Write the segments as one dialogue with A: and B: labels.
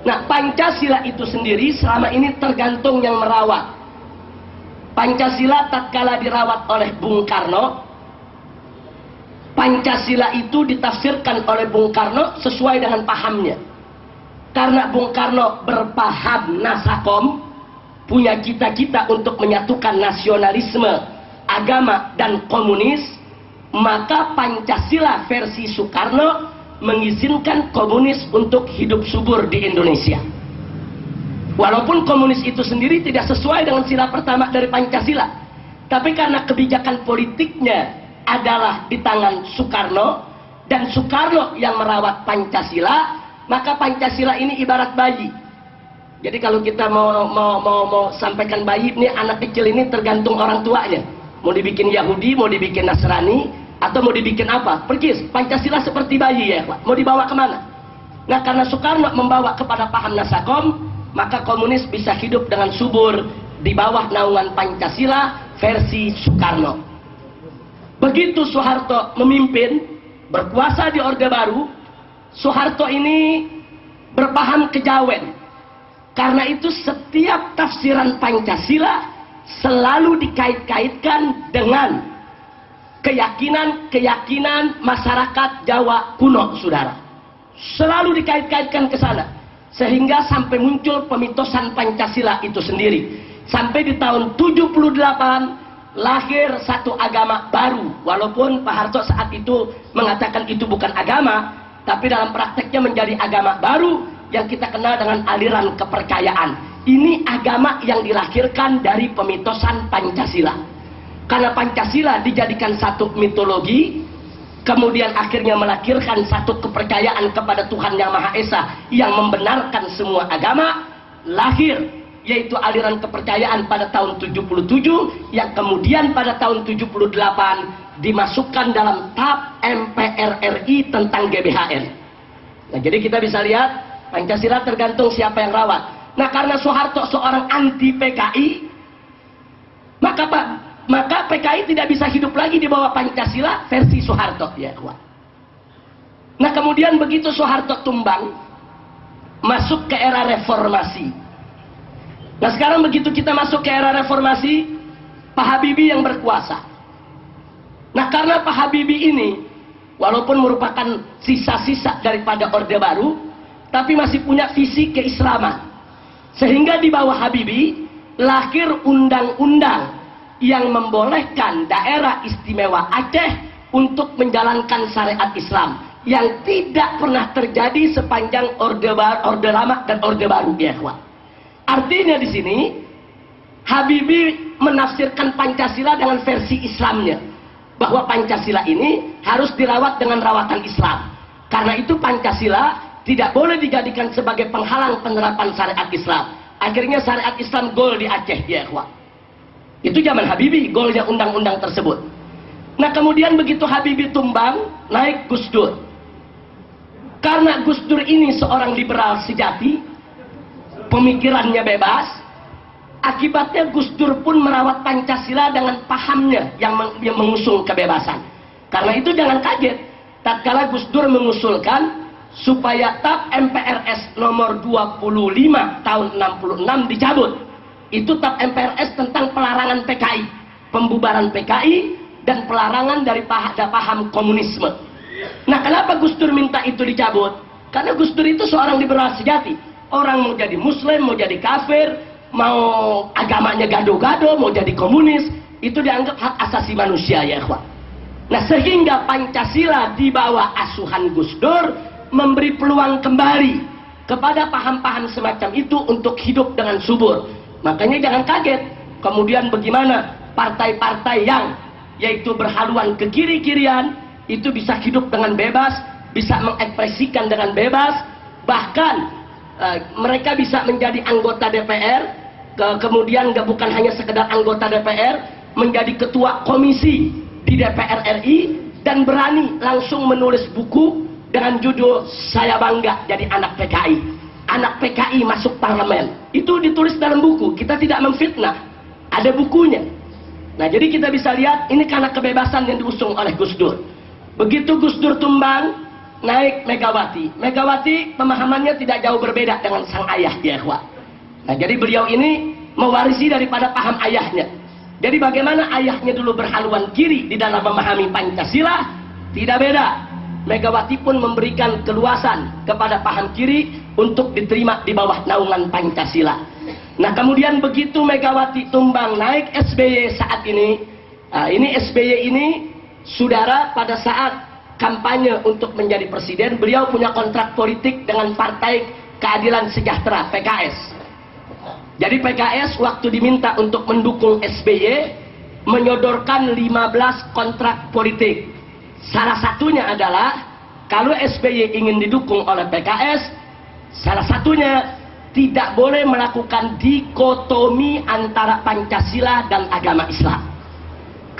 A: Nah, Pancasila itu sendiri selama ini tergantung yang merawat. Pancasila tatkala dirawat oleh Bung Karno, Pancasila itu ditafsirkan oleh Bung Karno sesuai dengan pahamnya. Karena Bung Karno berpaham nasakom, punya cita-cita untuk menyatukan nasionalisme, agama, dan komunis, maka Pancasila versi Soekarno mengizinkan komunis untuk hidup subur di Indonesia. Walaupun komunis itu sendiri tidak sesuai dengan sila pertama dari Pancasila, tapi karena kebijakan politiknya adalah di tangan Soekarno, dan Soekarno yang merawat Pancasila, maka Pancasila ini ibarat bayi. Jadi kalau kita mau sampaikan bayi, ini anak kecil ini tergantung orang tuanya. Mau dibikin Yahudi, mau dibikin Nasrani, atau mau dibikin apa? Persis, Pancasila seperti bayi ya Pak. Mau dibawa kemana? Nah, karena Soekarno membawa kepada paham nasakom, maka komunis bisa hidup dengan subur di bawah naungan Pancasila versi Soekarno. Begitu Soeharto memimpin, berkuasa di Orde Baru, Soeharto ini berpaham kejawen. Karena itu setiap tafsiran Pancasila selalu dikait-kaitkan dengan keyakinan masyarakat Jawa kuno, saudara. Selalu dikait-kaitkan ke sana. Sehingga sampai muncul pemitosan Pancasila itu sendiri. Sampai di tahun 78 lahir satu agama baru. Walaupun Pak Harto saat itu mengatakan itu bukan agama, tapi dalam prakteknya menjadi agama baru yang kita kenal dengan aliran kepercayaan. Ini agama yang dilahirkan dari pemitosan Pancasila. Karena Pancasila dijadikan satu mitologi, kemudian akhirnya melahirkan satu kepercayaan kepada Tuhan Yang Maha Esa yang membenarkan semua agama, lahir yaitu aliran kepercayaan pada tahun 77 yang kemudian pada tahun 78 dimasukkan dalam TAP MPR RI tentang GBHN. Nah, jadi kita bisa lihat Pancasila tergantung siapa yang rawat. Nah, karena Soeharto seorang anti PKI, maka PKI tidak bisa hidup lagi di bawah Pancasila versi Soeharto ya kawan. Nah, kemudian begitu Soeharto tumbang, masuk ke era reformasi. Nah, sekarang begitu kita masuk ke era reformasi, Pak Habibie yang berkuasa. Nah, karena Pak Habibie ini walaupun merupakan sisa-sisa daripada Orde Baru, tapi masih punya visi keislaman. Sehingga di bawah Habibie lahir undang-undang yang membolehkan daerah istimewa Aceh untuk menjalankan syariat Islam yang tidak pernah terjadi sepanjang Orde Lama dan Orde Baru ya kawan. Artinya di sini Habibie menafsirkan Pancasila dengan versi Islamnya, bahwa Pancasila ini harus dirawat dengan rawatan Islam. Karena itu Pancasila tidak boleh dijadikan sebagai penghalang penerapan syariat Islam. Akhirnya syariat Islam gol di Aceh ya kawan. Itu zaman Habibie golnya undang-undang tersebut. Nah, kemudian begitu Habibie tumbang, naik Gus Dur. Karena Gus Dur ini seorang liberal sejati, pemikirannya bebas, akibatnya Gus Dur pun merawat Pancasila dengan pahamnya yang mengusung kebebasan. Karena itu jangan kaget tatkala Gus Dur mengusulkan supaya TAP MPRS nomor 25 tahun 66 dicabut. Itu TAP MPRS tentang pelarangan PKI, pembubaran PKI, dan pelarangan dari paham komunisme. Nah, kenapa Gus Dur minta itu dicabut? Karena Gus Dur itu seorang liberal sejati. Orang mau jadi Muslim, mau jadi kafir, mau agamanya gado-gado, mau jadi komunis, itu dianggap hak asasi manusia ya ikhwan. Nah, sehingga Pancasila di bawah asuhan Gus Dur memberi peluang kembali kepada paham-paham semacam itu untuk hidup dengan subur. Makanya jangan kaget kemudian bagaimana partai-partai yang yaitu berhaluan ke kiri-kirian itu bisa hidup dengan bebas, bisa mengekspresikan dengan bebas, bahkan mereka bisa menjadi anggota DPR, kemudian bukan hanya sekedar anggota DPR, menjadi ketua komisi di DPR RI dan berani langsung menulis buku dengan judul "Saya Bangga Jadi Anak PKI". Anak PKI masuk parlemen. Itu ditulis dalam buku. Kita tidak memfitnah. Ada bukunya. Nah, jadi kita bisa lihat ini karena kebebasan yang diusung oleh Gus Dur. Begitu Gus Dur tumbang, naik Megawati. Megawati pemahamannya tidak jauh berbeda dengan sang ayah ya ikhwah. Nah, jadi beliau ini mewarisi daripada paham ayahnya. Jadi bagaimana ayahnya dulu berhaluan kiri di dalam memahami Pancasila, tidak beda. Megawati pun memberikan keluasan kepada paham kiri untuk diterima di bawah naungan Pancasila. Nah, kemudian begitu Megawati tumbang, naik SBY saat ini. Nah, ini SBY ini, saudara, pada saat kampanye untuk menjadi presiden, beliau punya kontrak politik dengan Partai Keadilan Sejahtera, PKS. Jadi PKS waktu diminta untuk mendukung SBY, menyodorkan 15 kontrak politik. Salah satunya adalah, kalau SBY ingin didukung oleh PKS, salah satunya tidak boleh melakukan dikotomi antara Pancasila dan agama Islam.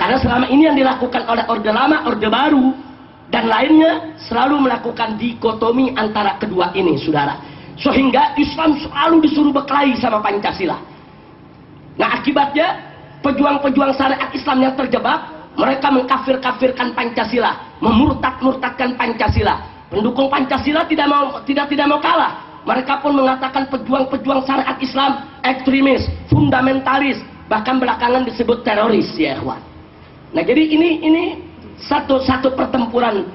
A: Karena selama ini yang dilakukan oleh Orde Lama, Orde Baru, dan lainnya selalu melakukan dikotomi antara kedua ini, saudara. Sehingga Islam selalu disuruh berkelahi sama Pancasila. Nah, akibatnya pejuang-pejuang syariat Islam yang terjebak, mereka mengkafir-kafirkan Pancasila, memurtad-murtadkan Pancasila. Pendukung Pancasila tidak mau kalah. Mereka pun mengatakan pejuang-pejuang syariat Islam ekstremis, fundamentalis, bahkan belakangan disebut teroris ya ikhwan. Nah, jadi ini satu pertempuran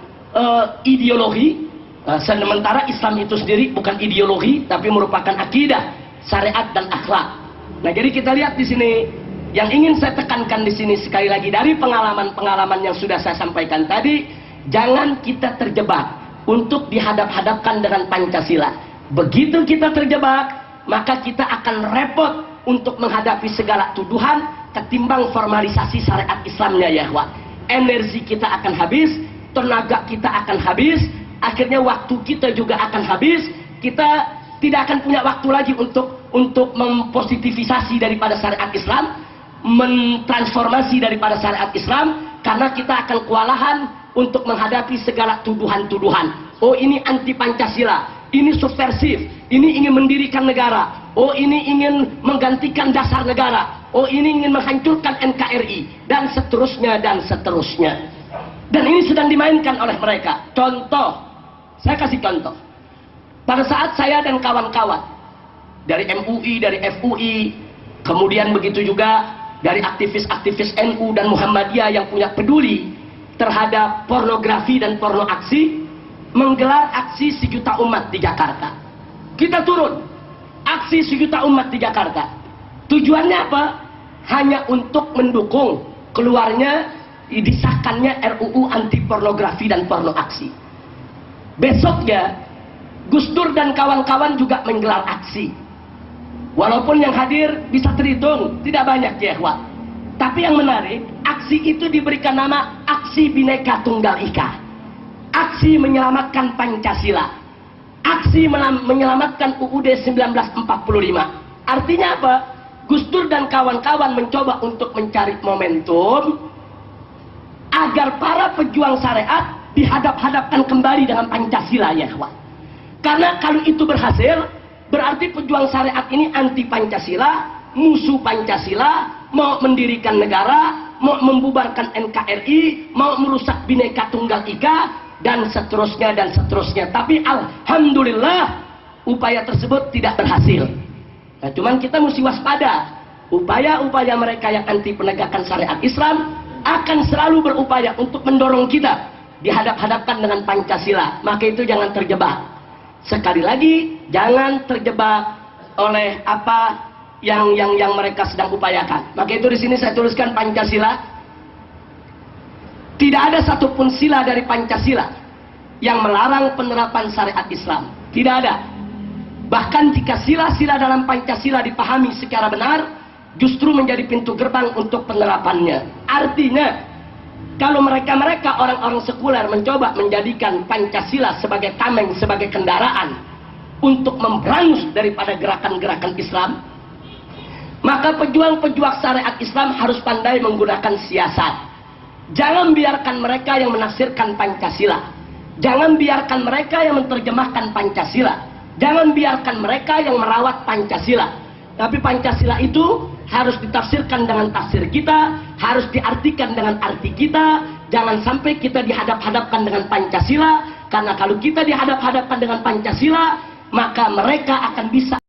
A: ideologi. Sementara Islam itu sendiri bukan ideologi, tapi merupakan akidah, syariat dan akhlak. Nah, jadi kita lihat di sini, yang ingin saya tekankan di sini sekali lagi dari pengalaman-pengalaman yang sudah saya sampaikan tadi, jangan kita terjebak untuk dihadap-hadapkan dengan Pancasila. Begitu kita terjebak, maka kita akan repot untuk menghadapi segala tuduhan ketimbang formalisasi syariat Islamnya ya ikhwah. Energi kita akan habis, tenaga kita akan habis, akhirnya waktu kita juga akan habis. Kita tidak akan punya waktu lagi untuk mempositivisasi daripada syariat Islam, mentransformasi daripada syariat Islam, karena kita akan kewalahan untuk menghadapi segala tuduhan-tuduhan. Oh, ini anti Pancasila, ini subversif, ini ingin mendirikan negara, oh ini ingin menggantikan dasar negara, oh ini ingin menghancurkan NKRI, dan seterusnya dan seterusnya. Dan ini sedang dimainkan oleh mereka. Contoh, saya kasih contoh. Pada saat saya dan kawan-kawan dari MUI, dari FUI, kemudian begitu juga dari aktivis-aktivis NU dan Muhammadiyah yang punya peduli terhadap pornografi dan porno aksi, menggelar aksi 1 juta umat di Jakarta. Kita turun, aksi 1 juta umat di Jakarta. Tujuannya apa? Hanya untuk mendukung keluarnya, disahkannya RUU anti pornografi dan porno aksi. Besoknya Gus Dur dan kawan-kawan juga menggelar aksi. Walaupun yang hadir bisa terhitung tidak banyak ya ikhwan. Tapi yang menarik, aksi itu diberikan nama Aksi Bhinneka Tunggal Ika, aksi menyelamatkan Pancasila, aksi menyelamatkan UUD 1945. Artinya apa? Gus Dur dan kawan-kawan mencoba untuk mencari momentum agar para pejuang syariat dihadap-hadapkan kembali dengan Pancasila ya ikhwan. Karena kalau itu berhasil, berarti pejuang syariat ini anti Pancasila, musuh Pancasila, mau mendirikan negara, mau membubarkan NKRI, mau merusak Bhinneka Tunggal Ika, dan seterusnya dan seterusnya. Tapi alhamdulillah upaya tersebut tidak berhasil. Nah, cuman kita mesti waspada. Upaya-upaya mereka yang anti penegakan syariat Islam akan selalu berupaya untuk mendorong kita dihadap-hadapkan dengan Pancasila. Maka itu jangan terjebak. Sekali lagi, jangan terjebak oleh apa yang mereka sedang upayakan. Maka itu di sini saya tuliskan Pancasila. Tidak ada satupun sila dari Pancasila yang melarang penerapan syariat Islam. Tidak ada. Bahkan jika sila-sila dalam Pancasila dipahami secara benar, justru menjadi pintu gerbang untuk penerapannya. Artinya, kalau mereka orang-orang sekuler mencoba menjadikan Pancasila sebagai tameng, sebagai kendaraan untuk memberangus daripada gerakan-gerakan Islam, maka pejuang-pejuang syariat Islam harus pandai menggunakan siasat. Jangan biarkan mereka yang menafsirkan Pancasila, jangan biarkan mereka yang menerjemahkan Pancasila, jangan biarkan mereka yang merawat Pancasila. Tapi Pancasila itu harus ditafsirkan dengan tafsir kita, harus diartikan dengan arti kita. Jangan sampai kita dihadap-hadapkan dengan Pancasila, Karena kalau kita dihadap-hadapkan dengan Pancasila, maka mereka akan bisa